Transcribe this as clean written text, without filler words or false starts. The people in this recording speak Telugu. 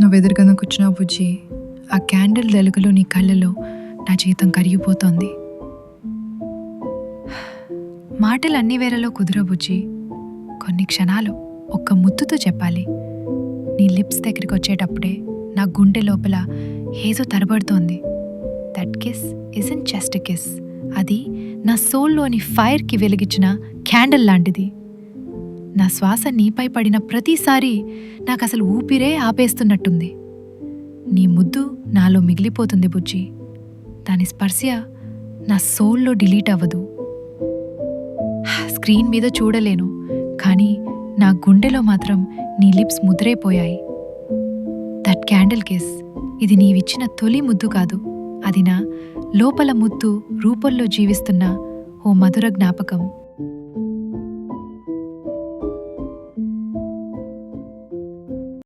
నువ్వు ఎదురుగా కూర్చున్నావు బుజ్జి. ఆ క్యాండిల్ వెలుగులో నీ కళ్ళలో నా జీవితం కరిగిపోతోంది. మాటలు అన్ని వేళలో కుదరవు బుజ్జి. కొన్ని క్షణాలు ఒక్క ముద్దుతో చెప్పాలి. నీ లిప్స్ దగ్గరికి వచ్చేటప్పుడే నా గుండె లోపల ఏదో తరబడుతోంది. That kiss isn't just kiss. అది నా సోల్లోని ఫైర్కి వెలిగించిన క్యాండిల్ లాంటిది. నా శ్వాస నీపై పడిన ప్రతిసారి నాకు అసలు ఊపిరే ఆపేస్తున్నట్టుంది. నీ ముద్దు నాలో మిగిలిపోతుంది బుజ్జి. దాని స్పర్శ నా సోల్లో డిలీట్ అవ్వదు. స్క్రీన్ మీద చూడలేను, కానీ నా గుండెలో మాత్రం నీ లిప్స్ ముద్రైపోయాయి. దట్ క్యాండిల్ కిస్, ఇది నీవిచ్చిన తొలి ముద్దు కాదు, అది నా లోపల ముద్దు రూపంలో జీవిస్తున్న ఓ మధుర జ్ఞాపకం.